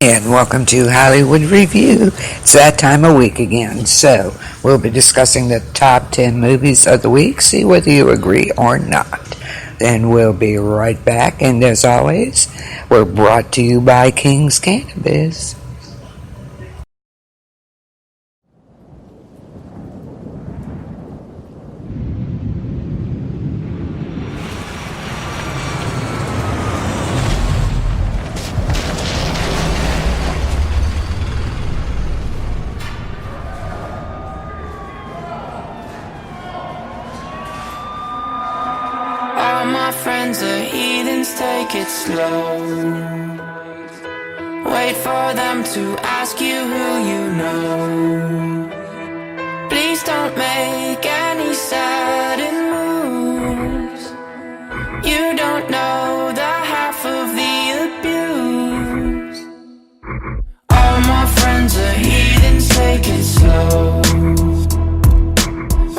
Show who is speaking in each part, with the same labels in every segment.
Speaker 1: And welcome to Hollywood Review. It's that time of week again. So, we'll be discussing the top 10 movies of the week, see whether you agree or not. Then we'll be right back, and as always, we're brought to you by King's Cannabiz.
Speaker 2: All my friends are heathens, take it slow. Wait for them to ask you who you know. Please don't make any sudden moves. You don't know the half of the abuse. All my friends are heathens, take it slow.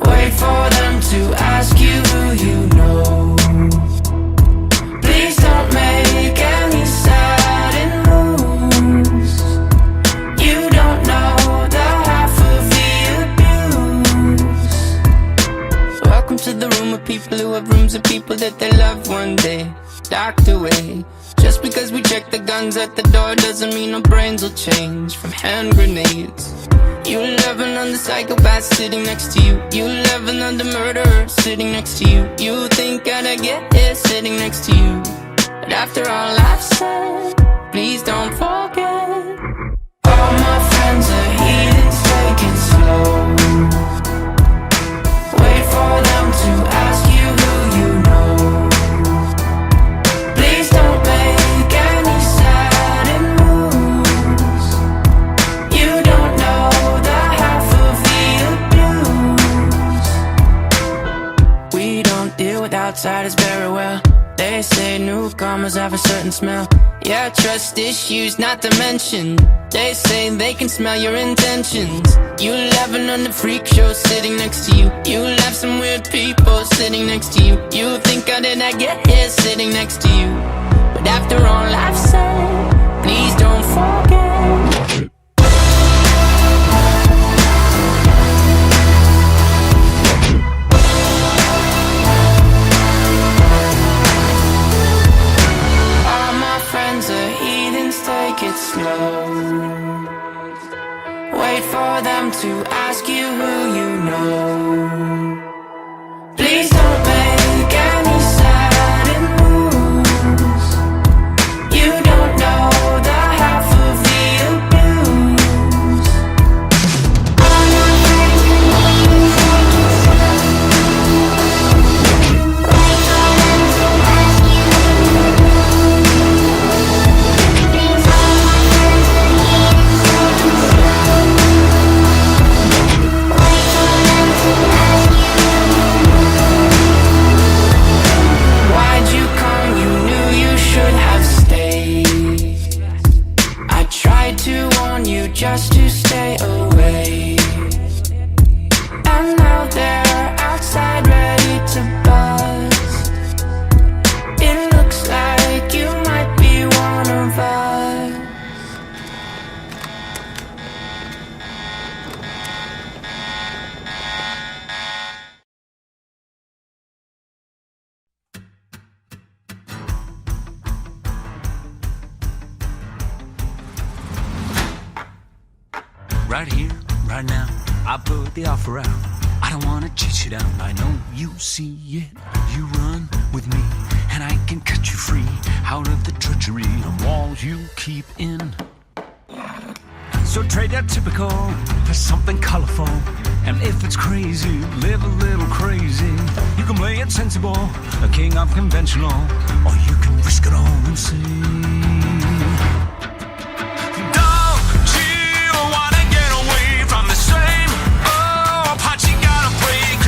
Speaker 2: Wait for them to ask you who you know. Please don't make any sudden moves. You don't know the half of the abuse. Welcome to the room of people who have rooms of people that they love one day docked away. Just because we check the guns at the door doesn't mean our brains will change from hand grenades. You love another psychopath sitting next to you. You love another murderer sitting next to you. You think I'd get here sitting next to you. But after all I've said, please don't forget. All my friends are heathens, take it slow. Wait for them to ask you who you know. Please don't make any sudden moves. You don't know the half of the abuse. We don't deal with outsiders very well. They say newcomers have a certain smell. Yeah, trust issues not to mention. They say they can smell your intentions. You laughing on the freak show sitting next to you. You laugh some weird people sitting next to you. You think I did not get here sitting next to you. But after all I've said, please don't forget. Take it slow. Wait for them to ask you who you know. Please don't make any sudden moves. You don't know the half of the abuse. All my friends are heathens, take it slow. Wait for them to ask you who you know. Why'd you come? You knew you should have stayed. I tried to warn you just to stay away. And now they're outside ready to bust. It looks like you might be one of us.
Speaker 3: Right here, right now, I put the offer out. I don't wanna chase you down, I know you see it. You run with me, and I can cut you free out of the treachery of walls you keep in. So trade that typical for something colorful. And if it's crazy, live a little crazy. You can play it sensible, a king of conventional, or you can risk it all and see.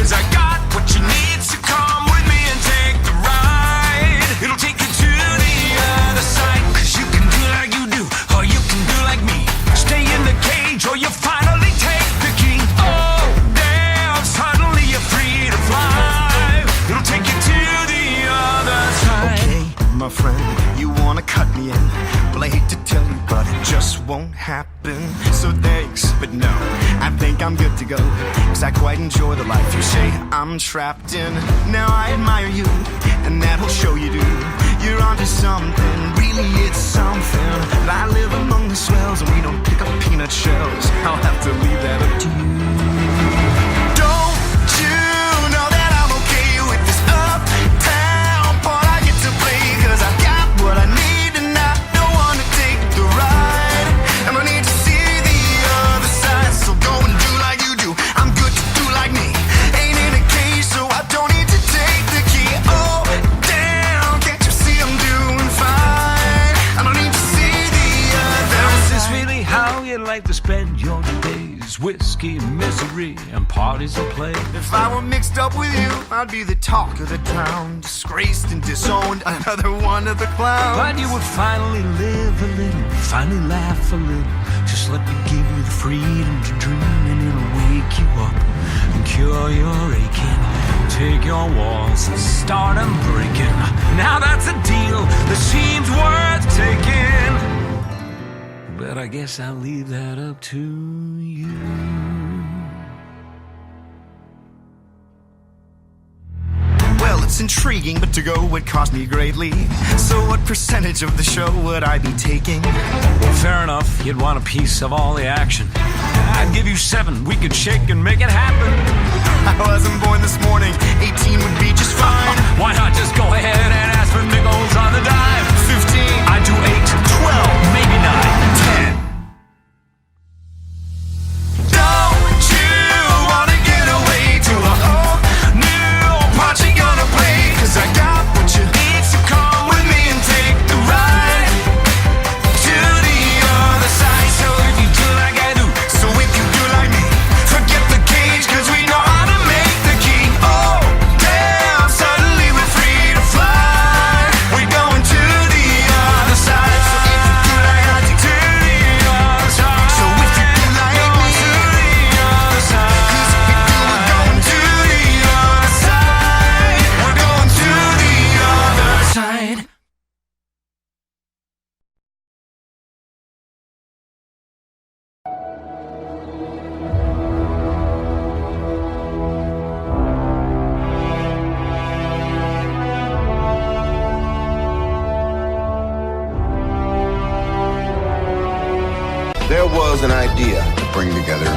Speaker 3: I got what you need, so come with me and take the ride. It'll take you to the other side. Cause you can do like you do, or you can do like me. Stay in the cage, or you finally take the key. Oh, damn, suddenly you're free to fly. It'll take you to the other side.
Speaker 4: Okay, my friend, you wanna cut me in, but I hate to tell you,
Speaker 3: but it just won't happen. So thanks, but no, I think I'm good to go, 'cause I quite enjoy the life you say I'm trapped in. Now I admire you, and that'll show you do. You're onto something, really it's something. But I live among the swells, and we don't pick up peanut shells. I'll have to leave that up to you. Don't you know that I'm okay with this uptown part I get to play? 'Cause I've got what I need, and I don't want to take the ride. And I need to see the other side, so go and do like you do. I'm good to do like me. Ain't in a cage, so I don't need to take the key. Oh, damn, can't you see I'm doing fine? I don't need to see the other
Speaker 4: Now, is this
Speaker 3: side.
Speaker 4: really how you like to spend your days? Whiskey, misery, and parties to play.
Speaker 3: If I were mixed up with you, I'd be the talk of the town, disgraced and disowned, another one of the clowns.
Speaker 4: But you would finally live a little, finally laugh a little. Just let me give you the freedom to dream, and it'll wake you up and cure your aching. Take your walls and start 'em breaking. Now that's a deal that seems worth taking. But I guess I'll leave that up to you.
Speaker 3: Well, it's intriguing, but to go would cost me greatly. So what percentage of the show would I be taking?
Speaker 4: Fair enough, you'd want a piece of all the action. I'd give you 7, we could shake and make it happen.
Speaker 3: I wasn't born this morning, 18 would be just fine.
Speaker 4: Why not just go ahead and ask for nickels on the dime?
Speaker 3: 15,
Speaker 4: I do 8, 12, maybe 9, 10.
Speaker 3: don't you wanna get away to a whole new part you're gonna play? 'Cause I got what you need, so come with me and take the ride to the other side. So if you do like I do, so if you do like me, forget the cage, 'cause we know how to make the key. Oh, damn, suddenly we're free to fly. We're going to the other side. So if you do like I do, to the other side. So if you do like me, to the other side. 'Cause if we do, we're going to the other side. We're going to the other side.
Speaker 5: There was an idea to bring together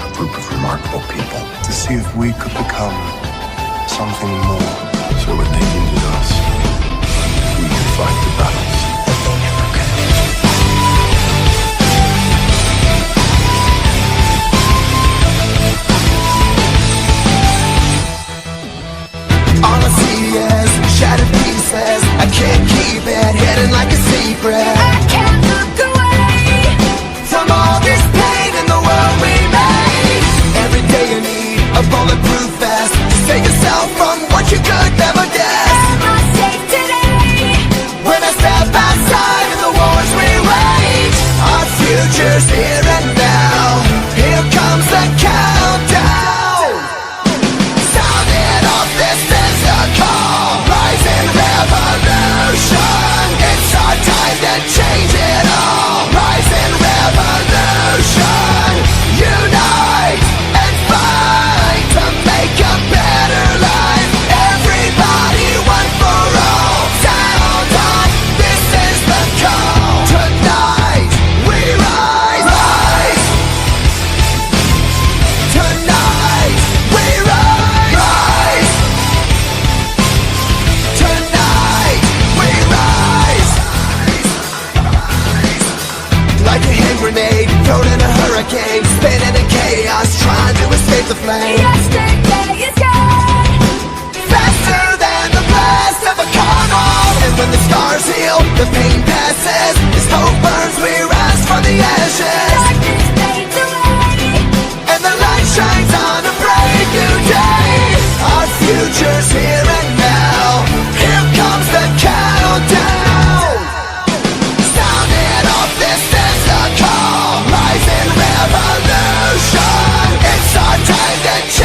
Speaker 5: a group of remarkable people to see if we could become something more. So when they needed us, we could fight the battles that they never could.
Speaker 3: All I see is shattered pieces. I can't keep it hidden like a secret. I can't look away from all this pain in the world we made. Every day you need a bulletproof vest to save yourself from what you could never guess. Am I safe today? When I step outside of the wars we wage, our future's here and now. Here comes the countdown. Sounding off, this is the call. Rising revolution. It's our time to change it all. Rising revolution. Unite and fight to make a better life. Everybody, one for all. Sound off, this is the call. Tonight we rise, rise. Tonight we rise, rise. Tonight we rise. Like a hand grenade thrown in a hurricane, spinning in chaos, trying to escape the flame. Yesterday is gone, faster than the blast of a carnal. And when the scars heal, the pain passes. As hope burns, we rise from the ashes. Darkness fades away, and the light shines on a bright new day. Our future's here and now. Here comes the countdown. Sounding off, this is the call. Rising revolution. It's our time to change.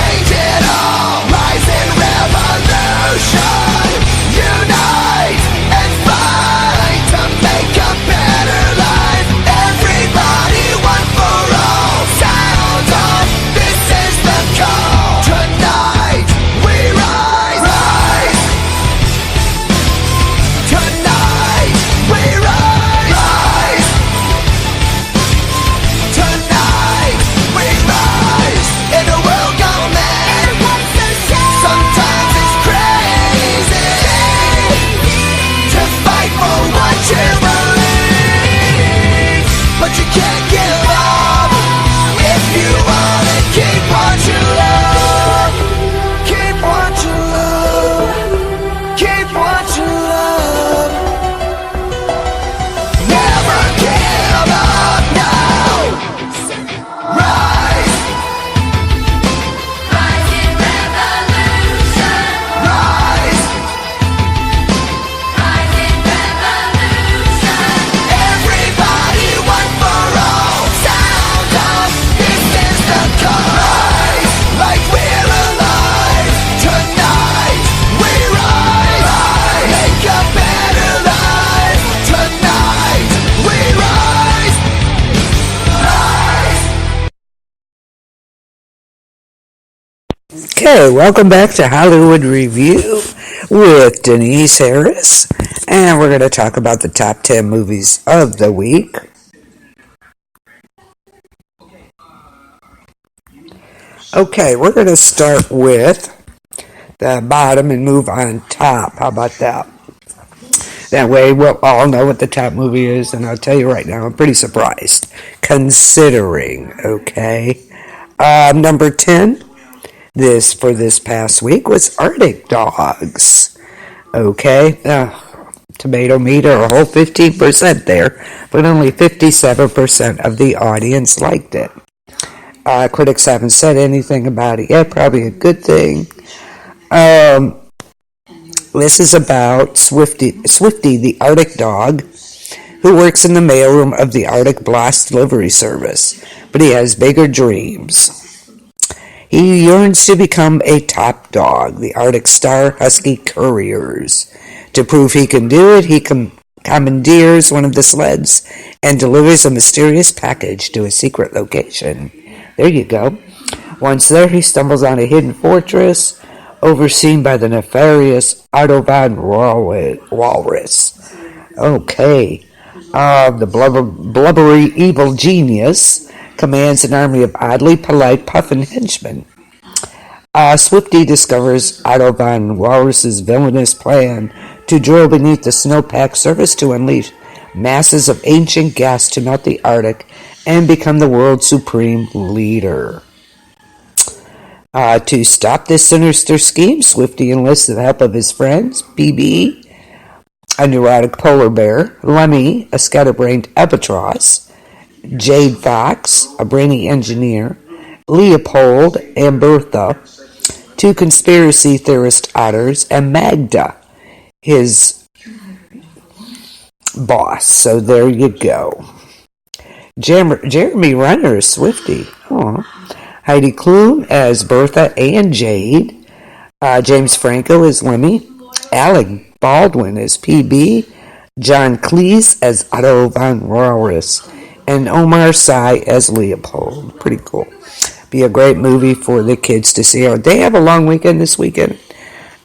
Speaker 1: Okay, welcome back to Hollywood Review with Denise Harris, and we're going to talk about the top 10 movies of the week. Okay, we're going to start with the bottom and move on top. How about that? That way we'll all know what the top movie is, and I'll tell you right now, I'm pretty surprised, considering, okay? Number 10, for this past week was Arctic Dogs. Okay, tomato meter, a whole 15% there, but only 57% of the audience liked it. Critics haven't said anything about it yet, probably a good thing. This is about Swifty the Arctic dog, who works in the mailroom of the Arctic Blast delivery service, but he has bigger dreams. He yearns to become a top dog, the Arctic Star Husky Couriers. To prove he can do it, he commandeers one of the sleds and delivers a mysterious package to a secret location. There you go. Once there, he stumbles on a hidden fortress overseen by the nefarious Otto von Walrus. Okay. The blubbery evil genius commands an army of oddly polite puffin henchmen. Swifty discovers Otto von Walrus's villainous plan to drill beneath the snowpack surface to unleash masses of ancient gas to melt the Arctic and become the world's supreme leader. To stop this sinister scheme, Swifty enlists the help of his friends, BB, a neurotic polar bear, Lemmy, a scatterbrained albatross, Jade Fox, a brainy engineer, Leopold and Bertha, two conspiracy theorist otters, and Magda, his boss. So there you go. Jeremy Renner is Swifty. Aww. Heidi Klum as Bertha and Jade. James Franco as Lemmy. Alec Baldwin as PB. John Cleese as Otto von Walrus. And Omar Sy as Leopold. Pretty cool. Be a great movie for the kids to see. They have a long weekend this weekend.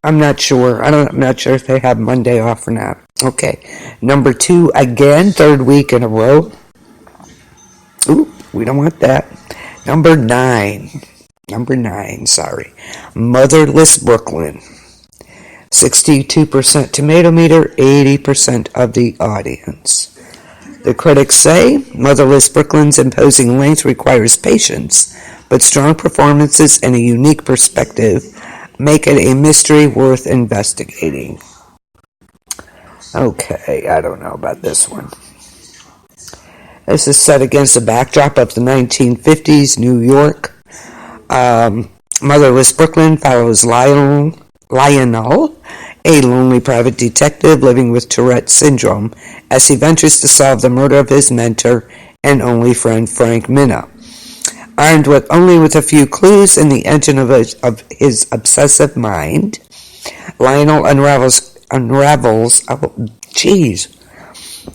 Speaker 1: I'm not sure. I'm not sure if they have Monday off or not. Okay. Number 2 again, third week in a row. Ooh, we don't want that. Number 9, Motherless Brooklyn. 62% tomato meter, 80% of the audience. The critics say Motherless Brooklyn's imposing length requires patience, but strong performances and a unique perspective make it a mystery worth investigating. Okay, I don't know about this one. This is set against the backdrop of the 1950s New York. Motherless Brooklyn follows Lionel, a lonely private detective living with Tourette syndrome, as he ventures to solve the murder of his mentor and only friend Frank Minna. Armed only with a few clues in the engine of his obsessive mind, Lionel unravels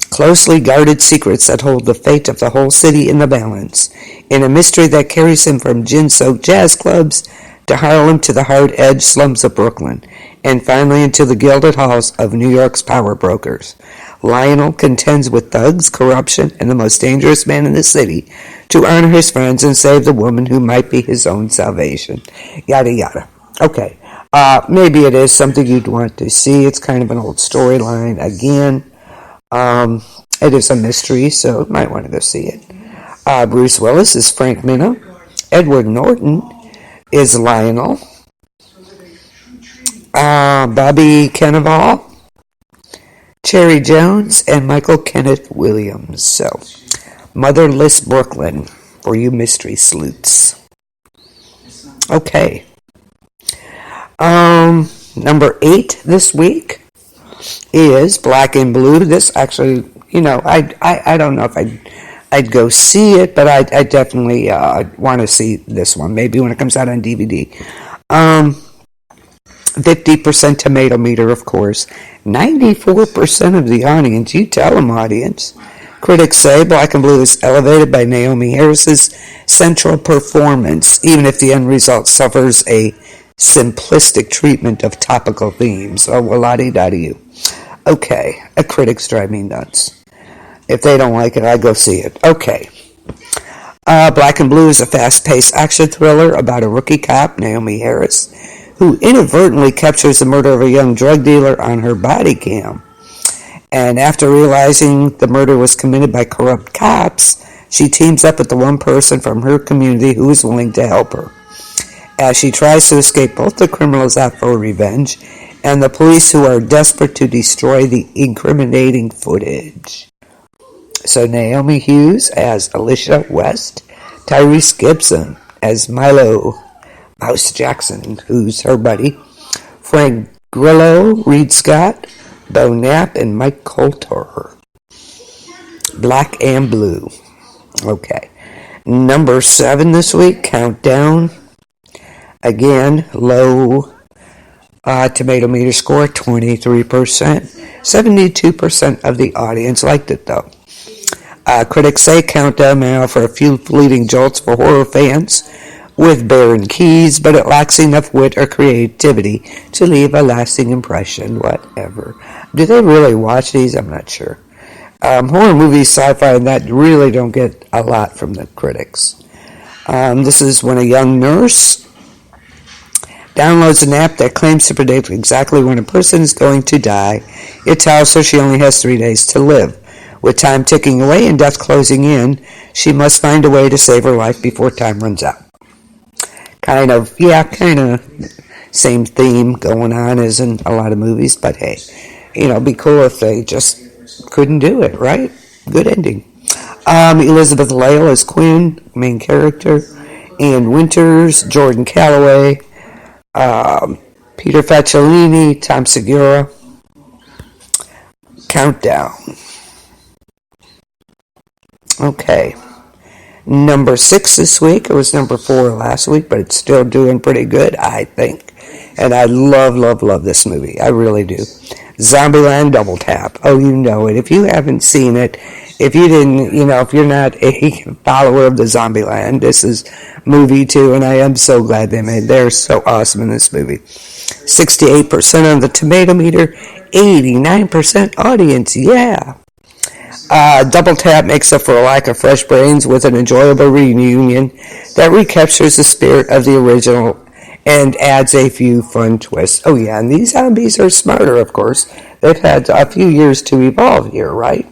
Speaker 1: closely guarded secrets that hold the fate of the whole city in the balance, in a mystery that carries him from gin-soaked jazz clubs to Harlem to the hard-edged slums of Brooklyn, and finally into the gilded halls of New York's power brokers. Lionel contends with thugs, corruption, and the most dangerous man in the city to honor his friends and save the woman who might be his own salvation. Yada yada. Okay, maybe it is something you'd want to see. It's kind of an old storyline again. It is a mystery, so you might want to go see it. Bruce Willis is Frank Minna. Edward Norton is Lionel. Bobby Cannavale, Cherry Jones, and Michael Kenneth Williams. So, Motherless Brooklyn for you mystery sleuths. Okay. Number 8 this week is Black and Blue. This actually, I don't know if I'd go see it, but I definitely want to see this one. Maybe when it comes out on DVD. 50% tomato meter, of course. 94% of the audience. You tell them, audience. Critics say Black and Blue is elevated by Naomi Harris's central performance, even if the end result suffers a simplistic treatment of topical themes. Oh, well, la-di-da-di-you. Okay, a critics drive me nuts. If they don't like it, I go see it. Okay. Black and Blue is a fast-paced action thriller about a rookie cop, Naomi Harris, who inadvertently captures the murder of a young drug dealer on her body cam. And after realizing the murder was committed by corrupt cops, she teams up with the one person from her community who is willing to help her, as she tries to escape both the criminals out for revenge and the police who are desperate to destroy the incriminating footage. So Naomi Hughes as Alicia West, Tyrese Gibson as Milo Mouse Jackson, who's her buddy, Frank Grillo, Reed Scott, Bo Knapp, and Mike Coulter. Black and Blue. Okay. Number 7 this week, Countdown. Again, low tomato meter score, 23%. 72% of the audience liked it, though. Critics say Countdown may offer a few fleeting jolts for horror fans with barren keys, but it lacks enough wit or creativity to leave a lasting impression, whatever. Do they really watch these? I'm not sure. Horror movies, sci-fi, and that really don't get a lot from the critics. This is when a young nurse downloads an app that claims to predict exactly when a person is going to die. It tells her she only has 3 days to live. With time ticking away and death closing in, she must find a way to save her life before time runs out. Kind of same theme going on as in a lot of movies, but hey, it'd be cool if they just couldn't do it, right? Good ending. Elizabeth Lail as Quinn, main character. Ian Winters, Jordan Calloway, Peter Facciolini, Tom Segura. Countdown. Okay. Number 6 this week. It was number 4 last week, but it's still doing pretty good, I think. And I love this movie. I really do. Zombieland Double Tap. Oh, you know it. If you haven't seen it, if you didn't, if you're not a follower of the Zombieland, this is movie 2, and I am so glad they're so awesome in this movie. 68% on the tomato meter, 89% audience, yeah. Double Tap makes up for a lack of fresh brains with an enjoyable reunion that recaptures the spirit of the original and adds a few fun twists. Oh yeah, and these zombies are smarter, of course. They've had a few years to evolve here, right?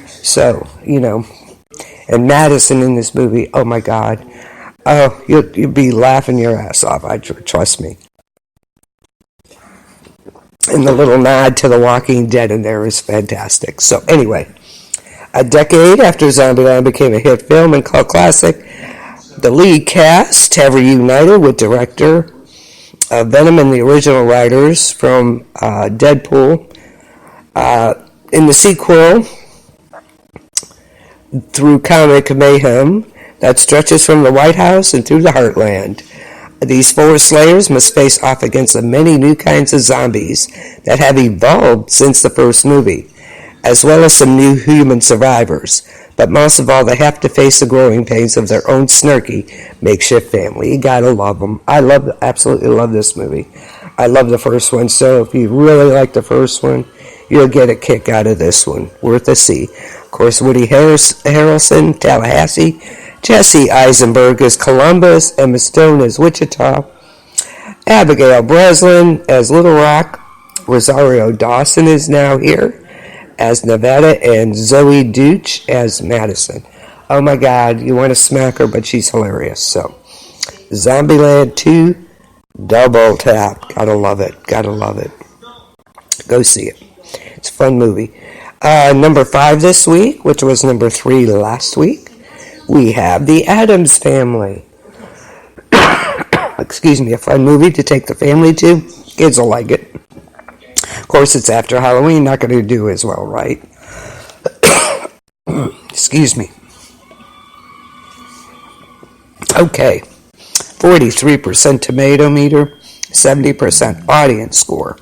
Speaker 1: So, and Madison in this movie, oh my God. Oh, you'll be laughing your ass off, trust me. And the little nod to The Walking Dead in there is fantastic. So anyway, a decade after Zombieland became a hit film and cult classic, the lead cast have reunited with director Venom and the original writers from Deadpool. In the sequel, through comic mayhem that stretches from the White House and through the Heartland. These 4 slayers must face off against the many new kinds of zombies that have evolved since the first movie, as well as some new human survivors. But most of all, they have to face the growing pains of their own snarky makeshift family. You gotta love them. Absolutely love this movie. I love the first one, so if you really like the first one, you'll get a kick out of this one. Worth a see. Of course, Woody Harrelson, Tallahassee, Jesse Eisenberg as Columbus, Emma Stone as Wichita, Abigail Breslin as Little Rock, Rosario Dawson is now here as Nevada, and Zoe Deutch as Madison. Oh my God, you want to smack her, but she's hilarious. So, Zombieland 2, Double Tap. Gotta love it. Go see it. It's a fun movie. Number 5 this week, which was number 3 last week, we have The Addams Family. Excuse me, a fun movie to take the family to. Kids will like it. Of course, it's after Halloween, not going to do as well, right? Excuse me. Okay. 43% tomato meter, 70% audience score.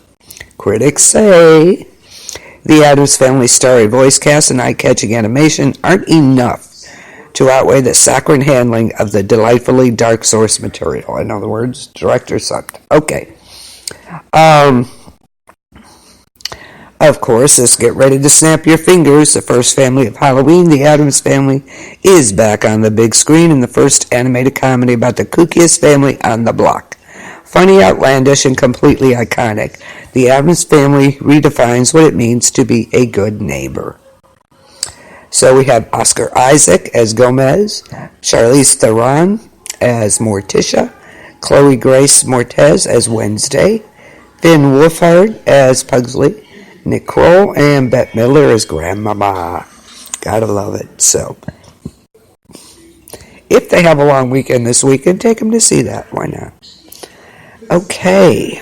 Speaker 1: Critics say the Addams Family starry voice cast and eye-catching animation aren't enough to outweigh the saccharine handling of the delightfully dark source material. In other words, director sucked. Okay. Of course, let's get ready to snap your fingers. The first family of Halloween, The Addams Family, is back on the big screen in the first animated comedy about the kookiest family on the block. Funny, outlandish, and completely iconic, The Addams Family redefines what it means to be a good neighbor. So we have Oscar Isaac as Gomez, Charlize Theron as Morticia, Chloe Grace Moretz as Wednesday, Finn Wolfhard as Pugsley, Nick Kroll and Bette Midler as Grandmama. Gotta love it. So, if they have a long weekend this weekend, take them to see that. Why not? Okay.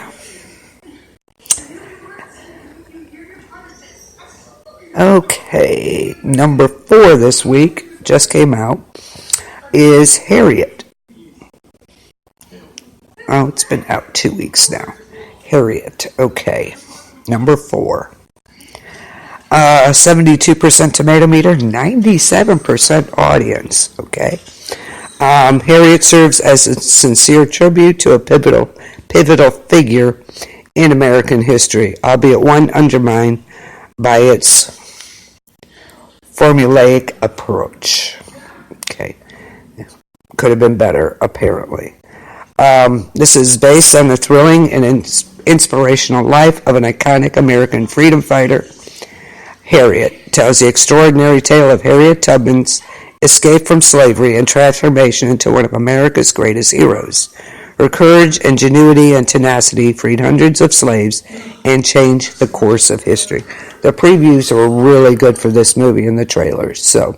Speaker 1: Okay. Number 4 this week, just came out, is Harriet. Oh, it's been out 2 weeks now. Harriet. Okay. Number 4. 72% tomato meter, 97% audience. Okay. Harriet serves as a sincere tribute to a pivotal figure in American history, albeit one undermined by its formulaic approach. Okay. Could have been better, apparently. This is based on the thrilling and inspirational life of an iconic American freedom fighter. Harriet tells the extraordinary tale of Harriet Tubman's escape from slavery and transformation into one of America's greatest heroes. Her courage, ingenuity, and tenacity freed hundreds of slaves and changed the course of history. The previews were really good for this movie and the trailers. So,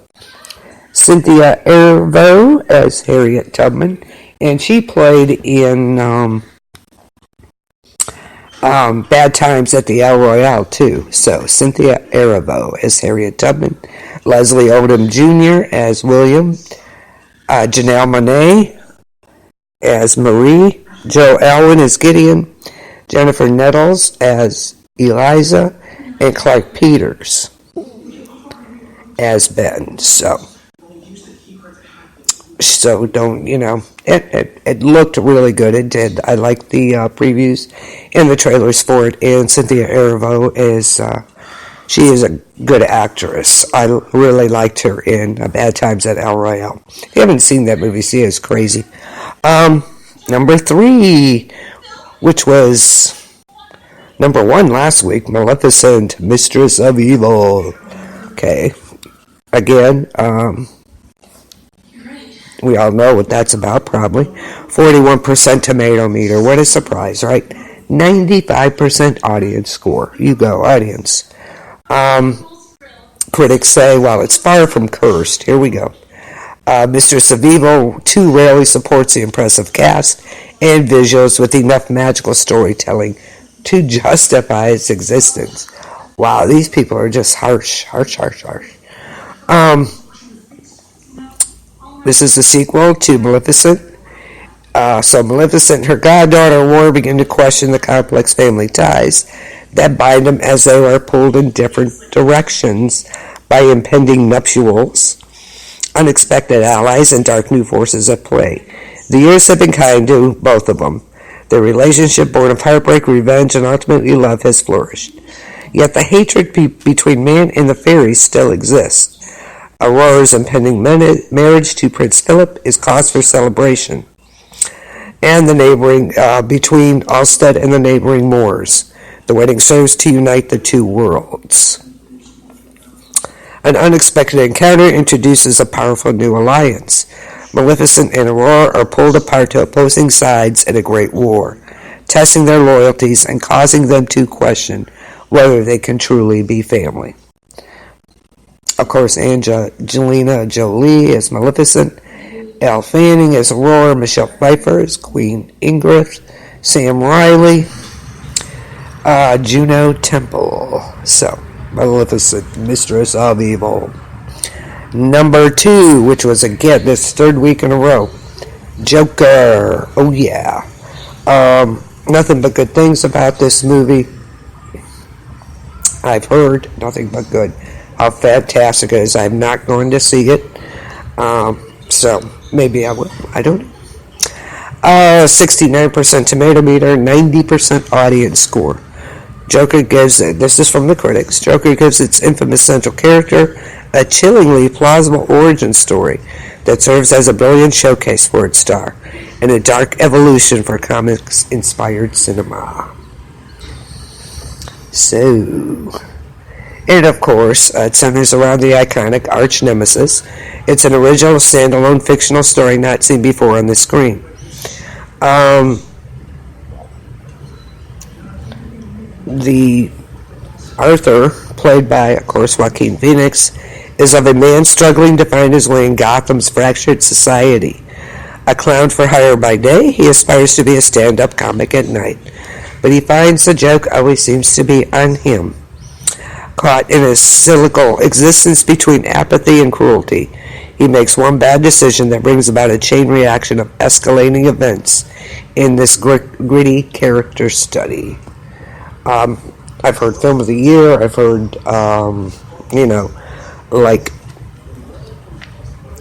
Speaker 1: Cynthia Erivo as Harriet Tubman, and she played in Bad Times at the El Royale too. So Cynthia Erivo as Harriet Tubman, Leslie Odom Jr. as William, Janelle Monáe as Marie, Joe Alwyn as Gideon, Jennifer Nettles as Eliza, and Clark Peters as Ben. So don't, it looked really good. It did. I liked the previews and the trailers for it. And Cynthia Erivo she is a good actress. I really liked her in Bad Times at El Royale. If you haven't seen that movie, see it. It's crazy. Number 3, which was number 1 last week, Maleficent, Mistress of Evil. Okay. Again, we all know what that's about, probably. 41% tomato meter. What a surprise, right? 95% audience score. You go, audience. Critics say, well, it's far from cursed. Here we go. Mistress of Evil too rarely supports the impressive cast and visuals with enough magical storytelling to justify its existence. Wow, these people are just harsh. This is the sequel to Maleficent. So Maleficent and her goddaughter Aurora begin to question the complex family ties that bind them as they are pulled in different directions by impending nuptials, unexpected allies, and dark new forces at play. The years have been kind to both of them. Their relationship, born of heartbreak, revenge, and ultimately love, has flourished. Yet the hatred between man and the fairies still exists. Aurora's impending marriage to Prince Philip is cause for celebration, and the neighboring between Ulstead and the neighboring Moors. The wedding serves to unite the two worlds. An unexpected encounter introduces a powerful new alliance. Maleficent and Aurora are pulled apart to opposing sides in a great war, testing their loyalties and causing them to question whether they can truly be family. Of course, Angelina Jolie as Maleficent, Elle Fanning as Aurora, Michelle Pfeiffer as Queen Ingrid, Sam Riley, Juno Temple. So, Maleficent, Mistress of Evil. Number 2, which was again this 3rd week in a row, Joker. Oh yeah. Nothing but good things about this movie. I've heard nothing but good. How fantastic it is. I'm not going to see it.
Speaker 6: So maybe I will. I don't know. 69% tomato meter, 90% audience score. Joker gives it, this is from the critics, Joker gives its infamous central character a chillingly plausible origin story that serves as a brilliant showcase for its star and a dark evolution for comics-inspired cinema. So, and of course, it centers around the iconic arch nemesis. It's an original standalone fictional story not seen before on the screen. The Arthur, played by, of course, Joaquin Phoenix, is of a man struggling to find his way in Gotham's fractured society. A clown for hire by day, he aspires to be a stand-up comic at night, but he finds the joke always seems to be on him. Caught in a cyclical existence between apathy and cruelty, he makes one bad decision that brings about a chain reaction of escalating events in this gritty character study. I've heard Film of the Year, I've heard, like,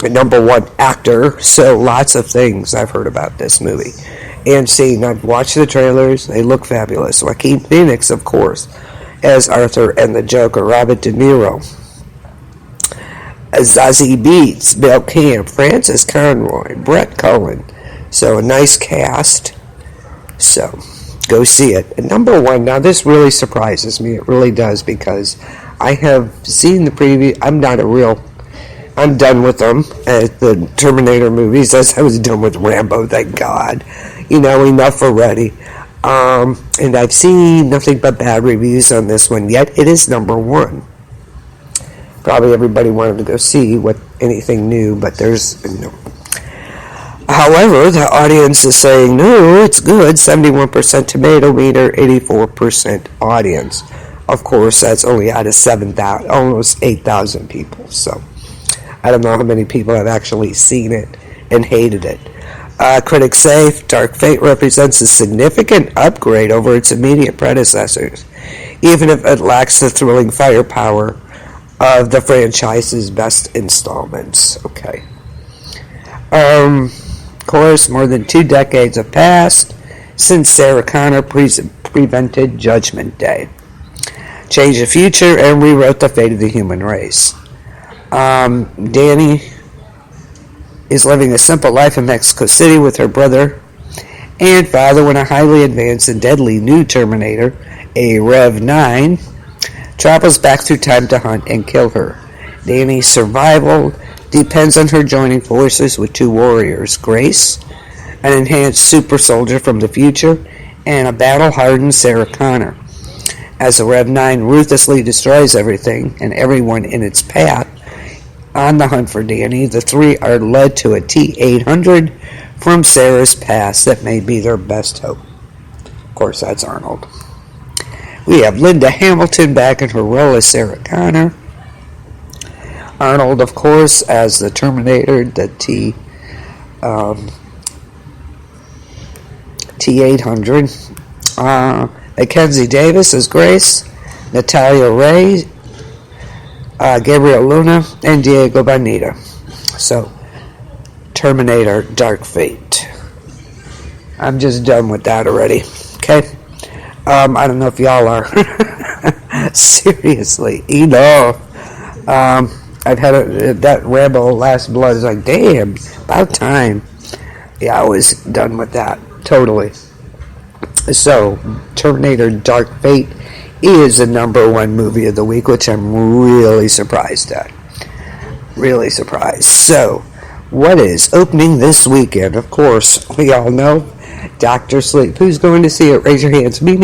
Speaker 6: number one actor, so lots of things I've heard about this movie. And seen, I've watched the trailers, they look fabulous. Joaquin Phoenix, of course, as Arthur and the Joker, Robert De Niro, Zazie Beetz, Bill Camp, Francis Conroy, Brett Cullen. So a nice cast. So go see it. And number one, now this really surprises me. It really does, because I have seen the preview. I'm done with them at the Terminator movies, as I was done with Rambo, thank God. Enough already. And I've seen nothing but bad reviews on this one, yet it is number one. Probably everybody wanted to go see anything new, but there's no. However, the audience is saying, no, it's good. 71% tomato meter, 84% audience. Of course, that's only out of 7,000, almost 8,000 people. So, I don't know how many people have actually seen it and hated it. Critics say Dark Fate represents a significant upgrade over its immediate predecessors, even if it lacks the thrilling firepower of the franchise's best installments. Okay. Of course, more than 2 decades have passed since Sarah Connor prevented Judgment Day, changed the future, and rewrote the fate of the human race. Danny is living a simple life in Mexico City with her brother and father when a highly advanced and deadly new Terminator, a Rev 9, travels back through time to hunt and kill her. Danny's survival depends on her joining forces with 2 warriors, Grace, an enhanced super soldier from the future, and a battle-hardened Sarah Connor. As the Rev 9 ruthlessly destroys everything and everyone in its path on the hunt for Danny, the 3 are led to a T-800 from Sarah's past that may be their best hope. Of course, that's Arnold. We have Linda Hamilton back in her role as Sarah Connor. Arnold, of course, as the Terminator, the T-800. Mackenzie Davis as Grace. Natalia Ray, Gabriel Luna, and Diego Boneta. So, Terminator Dark Fate. I'm just done with that already. Okay? I don't know if y'all are. Seriously, enough. I've had that Rambo Last Blood is like, damn, about time. Yeah, I was done with that. Totally. So, Terminator Dark Fate is the number one movie of the week, which I'm really surprised at. Really surprised. So, what is opening this weekend? Of course, we all know Dr. Sleep. Who's going to see it? Raise your hands. Me.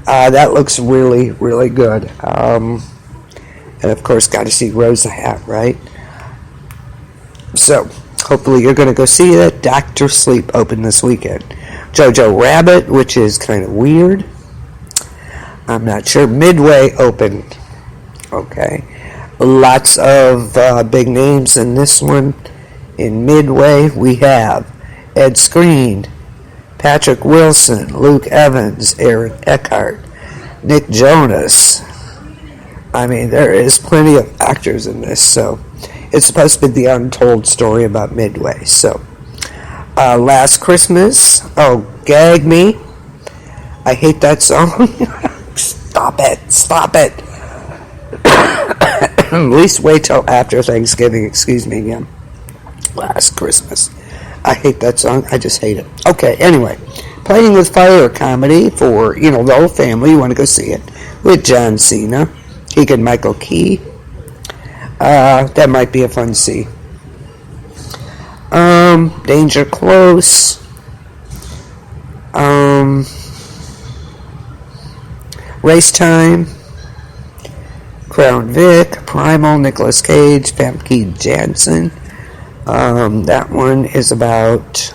Speaker 6: That looks really, really good. And of course, got to see Rose the Hat, right? So, hopefully you're going to go see that. Dr. Sleep open this weekend. Jojo Rabbit, which is kind of weird. I'm not sure. Midway open. Okay. Lots of big names in this one. In Midway, we have Ed Skrein, Patrick Wilson, Luke Evans, Aaron Eckhart, Nick Jonas. I mean, there is plenty of actors in this, so It's supposed to be the untold story about Midway. So, Last Christmas. Oh, gag me. I hate that song. Stop it. At least wait till after Thanksgiving. Excuse me again. Last Christmas. I hate that song. I just hate it. Okay, anyway. Playing with Fire comedy for, the whole family. You want to go see it. With John Cena. Keegan-Michael Key. That might be a fun see. Danger Close. Race Time. Crown Vic. Primal. Nicolas Cage. Famke Janssen. That one is about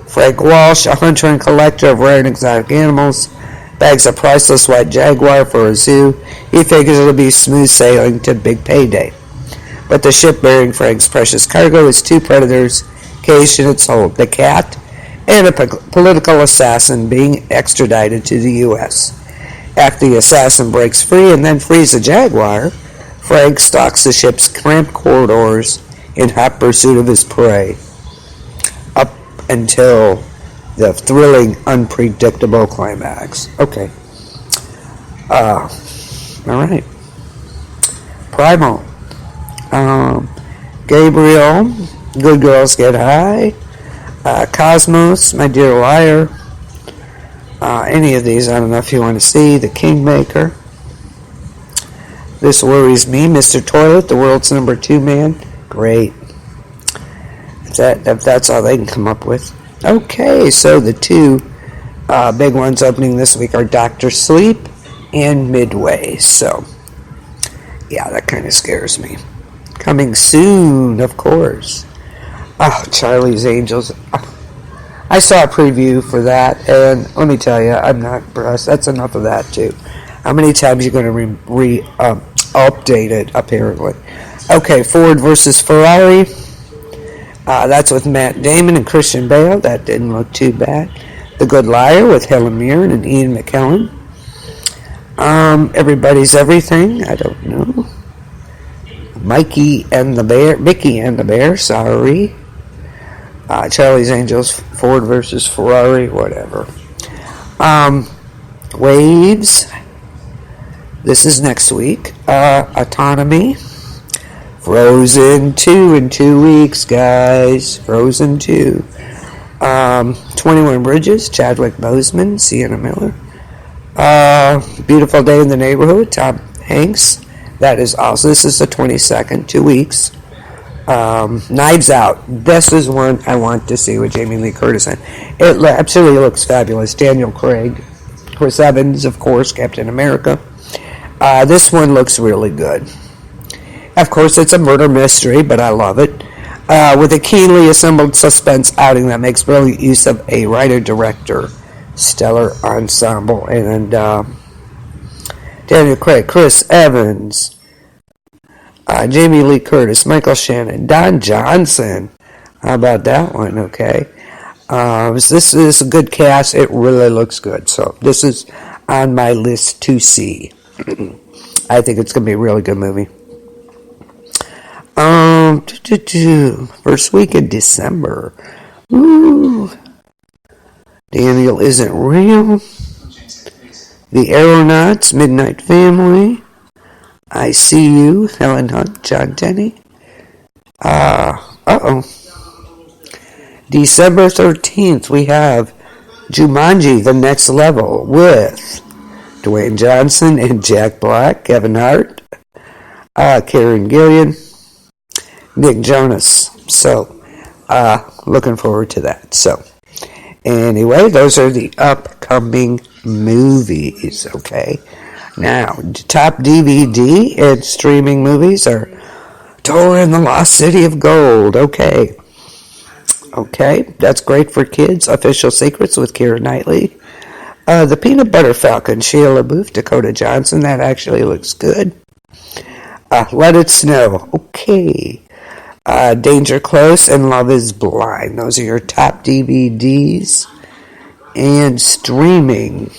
Speaker 6: Frank Walsh, a hunter and collector of rare and exotic animals, bags a priceless white jaguar for a zoo. He figures it'll be smooth sailing to big payday. But the ship bearing Frank's precious cargo is two predators caged in its hold, the cat and a political assassin being extradited to the U.S. After the assassin breaks free and then frees the jaguar, Frank stalks the ship's cramped corridors in hot pursuit of his prey, up until the thrilling, unpredictable climax. Okay. All right. Primal. Gabriel, Good Girls Get High. Cosmos, My Dear Liar. Any of these, I don't know if you want to see. The Kingmaker. This Worries Me, Mr. Toilet, the world's number 2 man. Great. If that's all they can come up with. Okay, so the two big ones opening this week are Dr. Sleep and Midway. So, yeah, that kind of scares me. Coming soon, of course. Oh, Charlie's Angels. I saw a preview for that, and let me tell you, I'm not impressed. That's enough of that, too. How many times are you going to update it, apparently? Okay, Ford versus Ferrari. That's with Matt Damon and Christian Bale. That didn't look too bad. The Good Liar with Helen Mirren and Ian McKellen. Everybody's Everything. I don't know. Mickey and the Bear. Sorry. Charlie's Angels. Ford versus Ferrari. Whatever. Waves. This is next week. Autonomy. Frozen 2 in 2 weeks, guys. Frozen 2. 21 Bridges, Chadwick Boseman, Sienna Miller. Beautiful Day in the Neighborhood, Tom Hanks. That is also, this is the 22nd, 2 weeks. Knives Out. This is one I want to see with Jamie Lee Curtis in. It absolutely looks fabulous. Daniel Craig. Chris Evans, of course, Captain America. This one looks really good. Of course, it's a murder mystery, but I love it. With a keenly assembled suspense outing that makes brilliant use of a writer-director stellar ensemble. And Daniel Craig, Chris Evans, Jamie Lee Curtis, Michael Shannon, Don Johnson. How about that one? Okay. This is a good cast. It really looks good. So this is on my list to see. I think it's going to be a really good movie. First week of December. Ooh. Daniel Isn't Real. The Aeronauts, Midnight Family. I See You, Helen Hunt, John Tenney. December 13th, we have Jumanji, The Next Level, with Dwayne Johnson and Jack Black, Kevin Hart, Karen Gillian, Nick Jonas. So, looking forward to that. So, anyway, those are the upcoming movies, okay? Now, top DVD and streaming movies are Tour in the Lost City of Gold, okay. Okay, that's great for kids. Official Secrets with Keira Knightley. The Peanut Butter Falcon, Shia LaBeouf, Dakota Johnson. That actually looks good. Let It Snow. Okay. Danger Close and Love is Blind. Those are your top DVDs and streaming.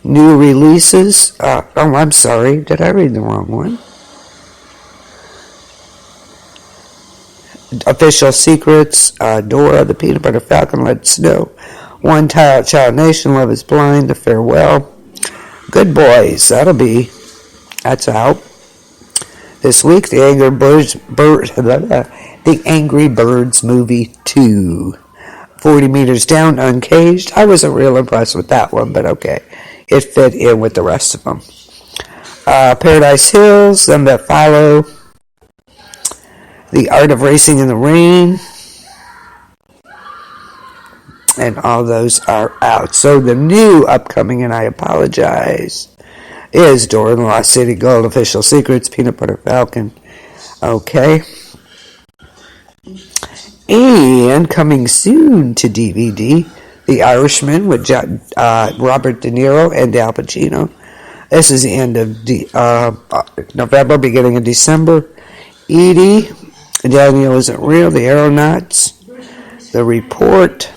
Speaker 6: New releases. I'm sorry. Did I read the wrong one? Official Secrets, Dora, The Peanut Butter Falcon, Let It Snow, One Child Nation, Love is Blind, The Farewell, Good Boys, that's out. This week, The Angry Birds Movie 2. 40 Meters Down, Uncaged. I wasn't real impressed with that one, but okay. It fit in with the rest of them. Paradise Hills, Them That Follow. The Art of Racing in the Rain. And all those are out. So the new upcoming, and I apologize, is Dora and the Lost City, Gold, Official Secrets, Peanut Butter Falcon. Okay. And coming soon to DVD, The Irishman with Robert De Niro and Al Pacino. This is the end of November, beginning of December. Edie, Daniel Isn't Real, The Aeronauts, The Report,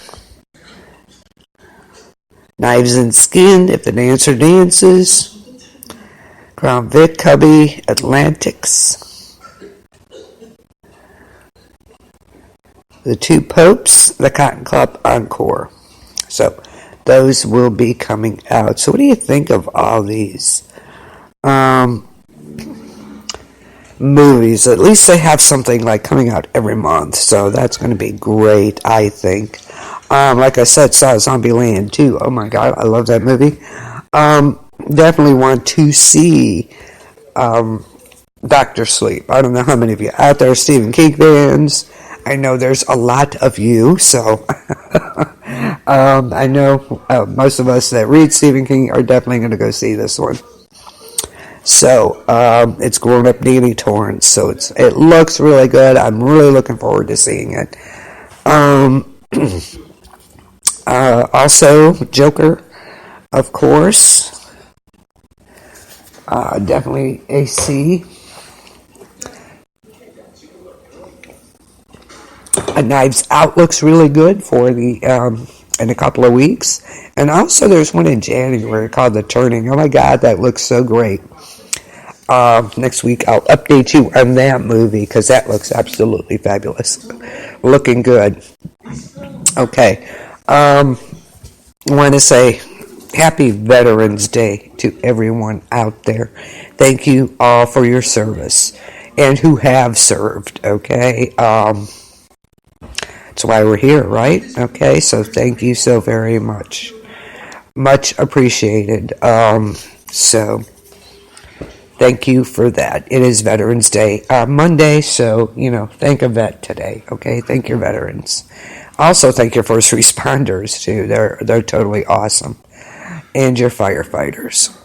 Speaker 6: Knives and Skin, If the Dancer Dances, Crown Vic, Cubby, Atlantics, The Two Popes, The Cotton Club Encore. So those will be coming out. So what do you think of all these movies? At least they have something like coming out every month. So that's going to be great, I think. Like I said, saw Zombieland 2. Oh my God, I love that movie. Definitely want to see Dr. Sleep. I don't know how many of you out there are Stephen King fans. I know there's a lot of you, so I know most of us that read Stephen King are definitely going to go see this one. So it's Grown Up Danny Torrance, so it looks really good. I'm really looking forward to seeing it. Also, Joker, of course. Definitely a C. Knives Out looks really good for the in a couple of weeks. And also there's one in January called The Turning. Oh my God, that looks so great. Next week I'll update you on that movie because that looks absolutely fabulous. Looking good. Okay. I want to say Happy Veterans Day to everyone out there. Thank you all for your service and who have served, okay? That's why we're here, right? Okay, so thank you so very much. Much appreciated. So thank you for that. It is Veterans Day Monday, so, thank a vet today, okay? Thank your veterans. Also, thank your first responders, too. They're totally awesome. And your firefighters.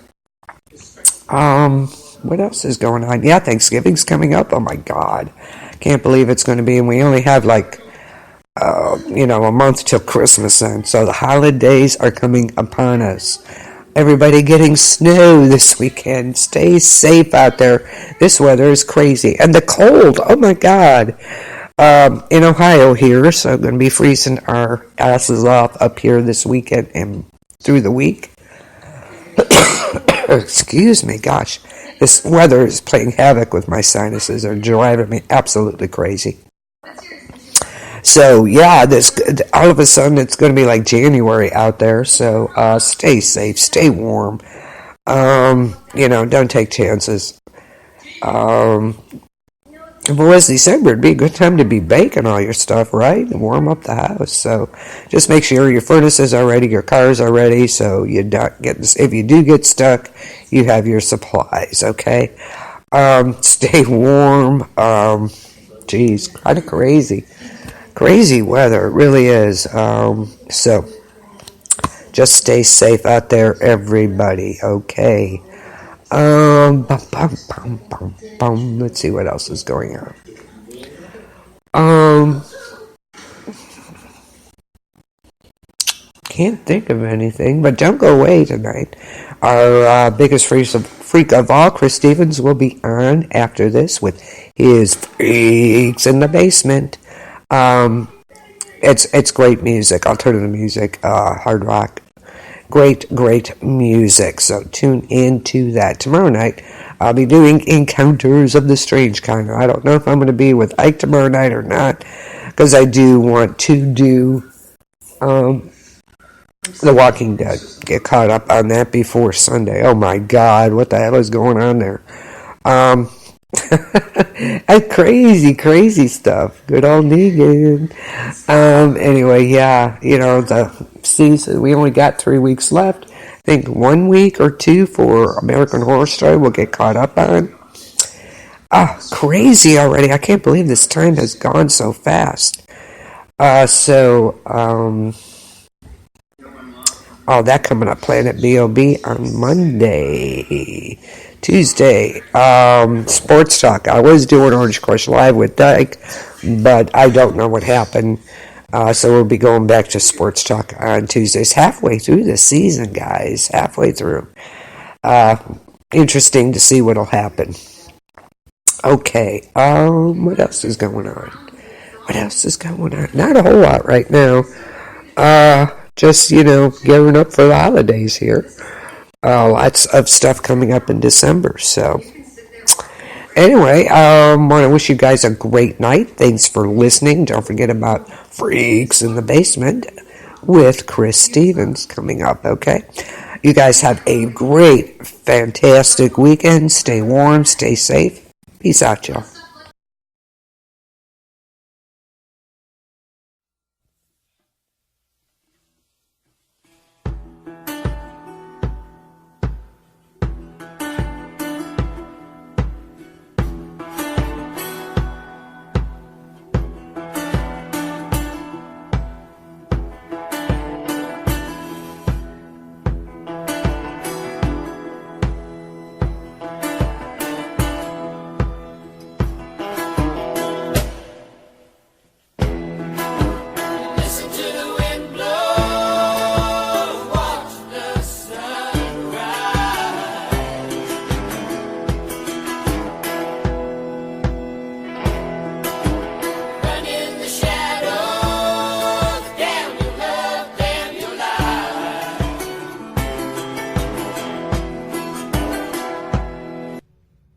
Speaker 6: What else is going on? Yeah, Thanksgiving's coming up. Oh, my God. Can't believe it's going to be. And we only have, a month till Christmas then. So the holidays are coming upon us. Everybody getting snow this weekend. Stay safe out there. This weather is crazy. And the cold. Oh, my God. In Ohio here, so going to be freezing our asses off up here this weekend and through the week. Excuse me, gosh. This weather is playing havoc with my sinuses. They're driving me absolutely crazy. So, yeah, all of a sudden it's going to be like January out there, so stay safe, stay warm. Don't take chances. If it was December, it'd be a good time to be baking all your stuff, right? And warm up the house. So just make sure your furnaces are ready, your cars are ready, so you don't if you do get stuck, you have your supplies, okay? Stay warm. Geez, kind of crazy. Crazy weather, it really is. So just stay safe out there, everybody, okay? Let's see what else is going on. Can't think of anything, but don't go away tonight. Our biggest freak of all, Chris Stevens, will be on after this with his Freaks in the Basement. It's great music, alternative music, hard rock. Great music, so tune into that. Tomorrow night, I'll be doing Encounters of the Strange Kind. I don't know if I'm going to be with Ike tomorrow night or not, because I do want to do The Walking Dead. Get caught up on that before Sunday. Oh my God, what the hell is going on there? Crazy stuff. Good old Negan. Anyway, yeah, the season, we only got 3 weeks left. I think 1 week or 2 for American Horror Story we'll get caught up on. Crazy already. I can't believe this time has gone so fast. That coming up, Planet B.O.B. on Monday. Tuesday, Sports Talk. I was doing Orange Crush Live with Dyke, but I don't know what happened. So we'll be going back to Sports Talk on Tuesdays. Halfway through the season, guys. Halfway through. Interesting to see what'll happen. Okay, what else is going on? Not a whole lot right now. Just, gearing up for the holidays here. Lots of stuff coming up in December. So, anyway, want to wish you guys a great night. Thanks for listening. Don't forget about Freaks in the Basement with Chris Stevens coming up, okay? You guys have a great, fantastic weekend. Stay warm, stay safe. Peace out, y'all.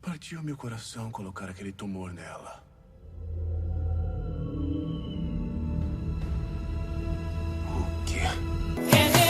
Speaker 5: Partiu meu coração colocar aquele tumor nela. O quê?
Speaker 3: Never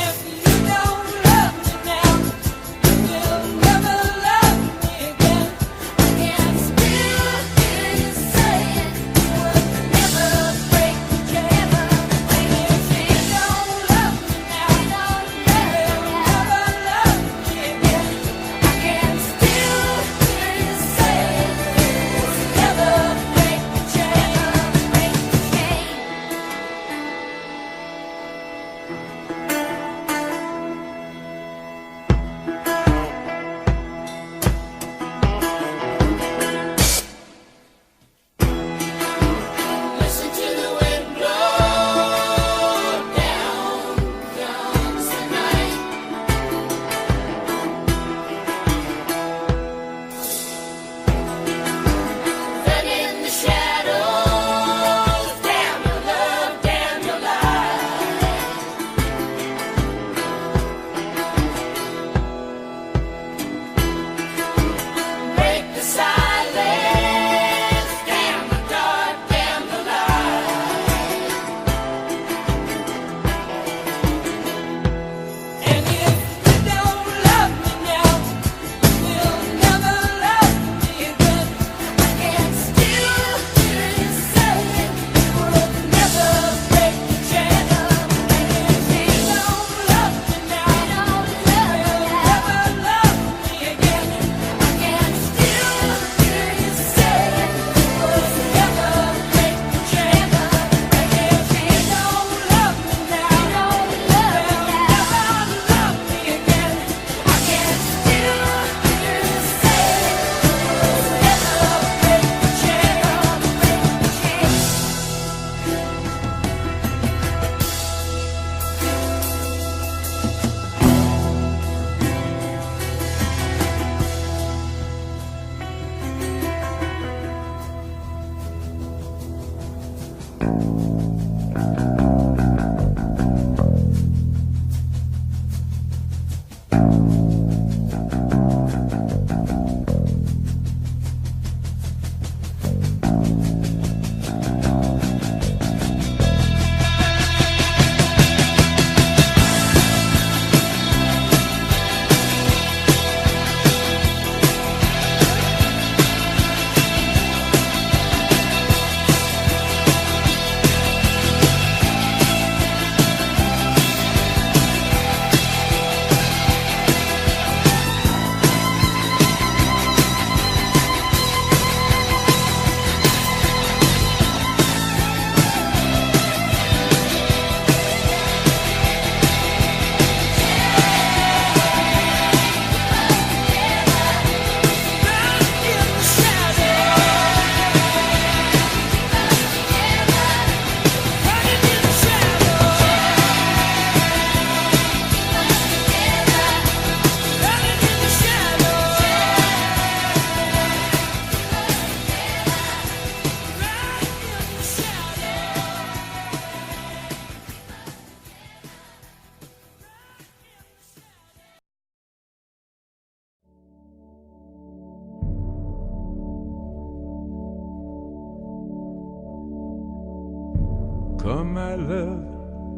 Speaker 7: Come, my love,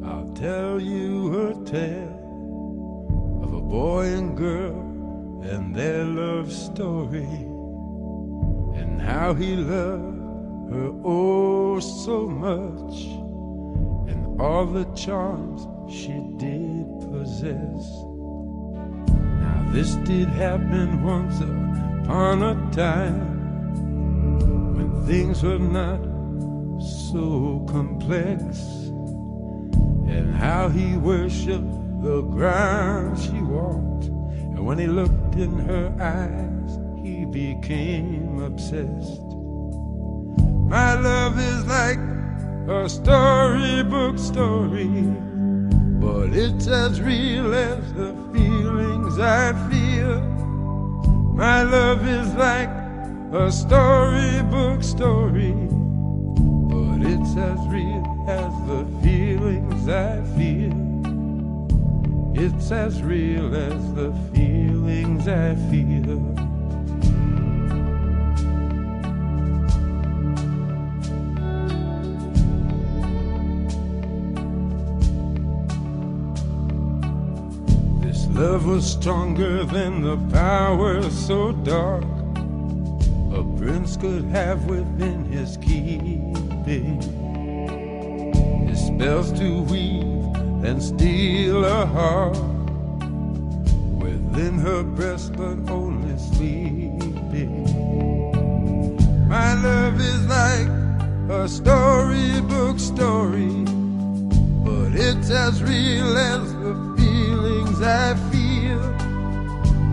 Speaker 7: I'll tell you a tale of a boy and girl and their love story, and how he loved her oh so much, and all the charms she did possess. Now this did happen once upon a time, when things were not so complex, and how he worshipped the ground she walked, and when he looked in her eyes he became obsessed. My love is like a storybook story, but it's as real as the feelings I feel. My love is like a storybook story, but it's as real as the feelings I feel. It's as real as the feelings I feel. This love was stronger than the power so dark a prince could have within his keeping. His spells to weave and steal a heart within her breast, but only sleeping. My love is like a storybook story, but it's as real as the feelings I feel.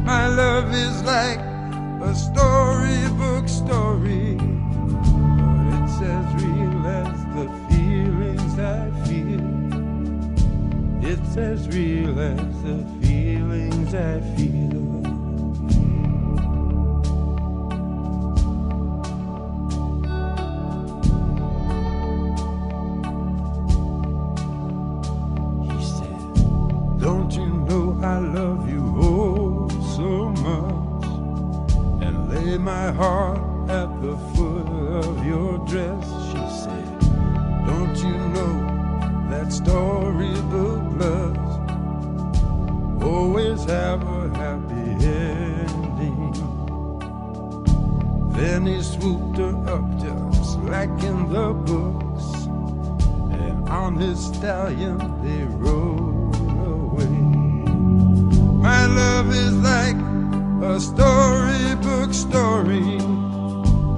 Speaker 7: My love is like a storybook story, but it's as real as the feelings I feel. It's as real as the feelings I feel. He said, don't you know I love you oh so much, and lay my heart at the foot of your dress. She said, don't you know that storybook loves always have a happy ending? Then he swooped her up just like in the books, and on his stallion they rode away. My love is like a storybook story,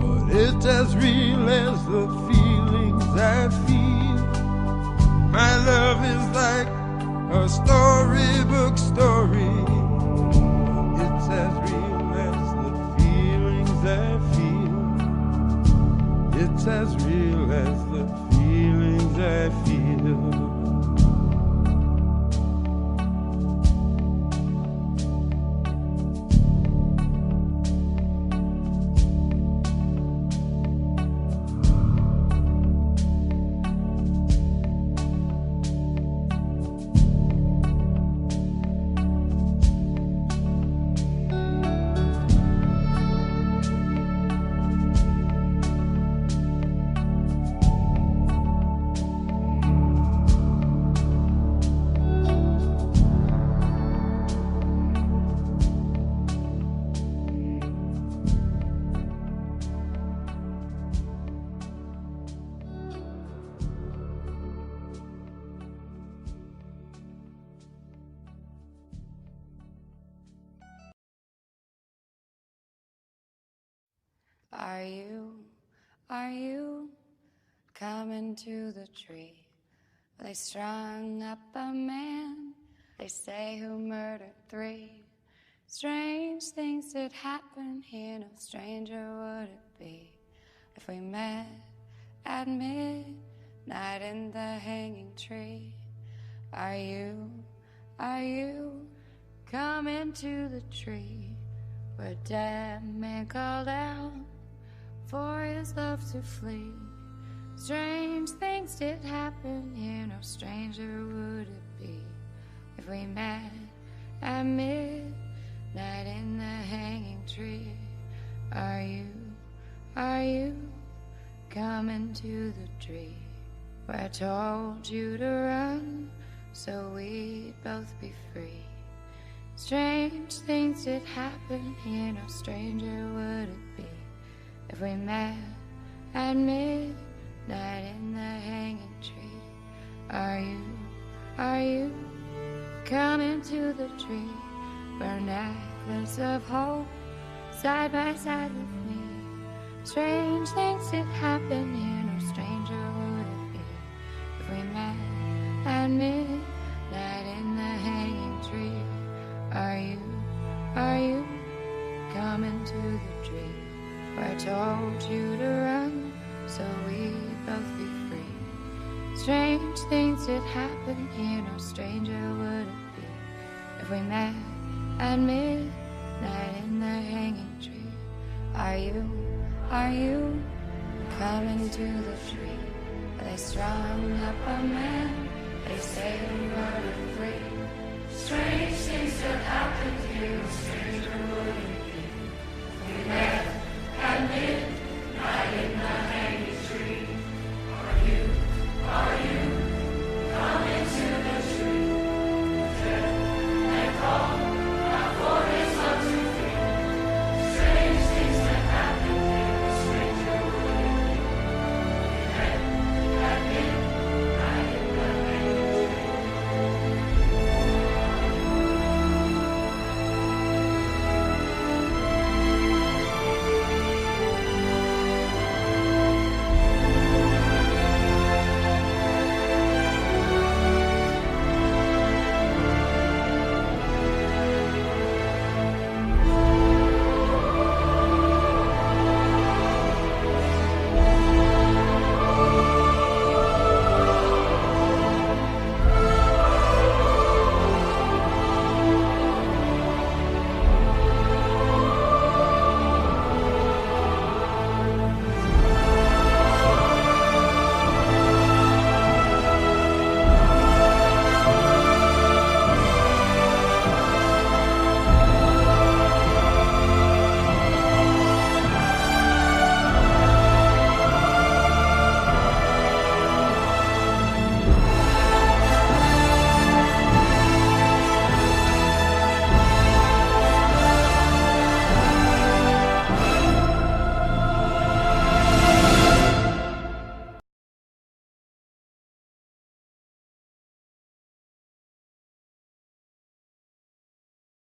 Speaker 7: but it's as real as the feelings I feel. My love is like a storybook story, it's as real as the feelings I feel. It's as real as the feelings I feel.
Speaker 8: Are you coming to the tree? They strung up a man, they say, who murdered 3. Strange things did happen here, no stranger would it be if we met at midnight in the hanging tree. Are you coming to the tree where a dead man called out for his love to flee? Strange things did happen here, no stranger would it be if we met at midnight in the hanging tree. Are you coming to the tree? where I told you to run so we'd both be free. Strange things did happen here, no stranger would it be if we met at midnight in the hanging tree. Are you coming to the tree? Wear a necklace of hope side by side with me. Strange things did happen here, no stranger would it be if we met at midnight in the hanging tree. Are you coming to the tree where I told you to run so we'd both be free? Strange things did happen here, no stranger would it be if we met at midnight in the hanging tree. Are you coming to the tree where they strung up a man, they say we murdered three? Strange things that happened here, no stranger would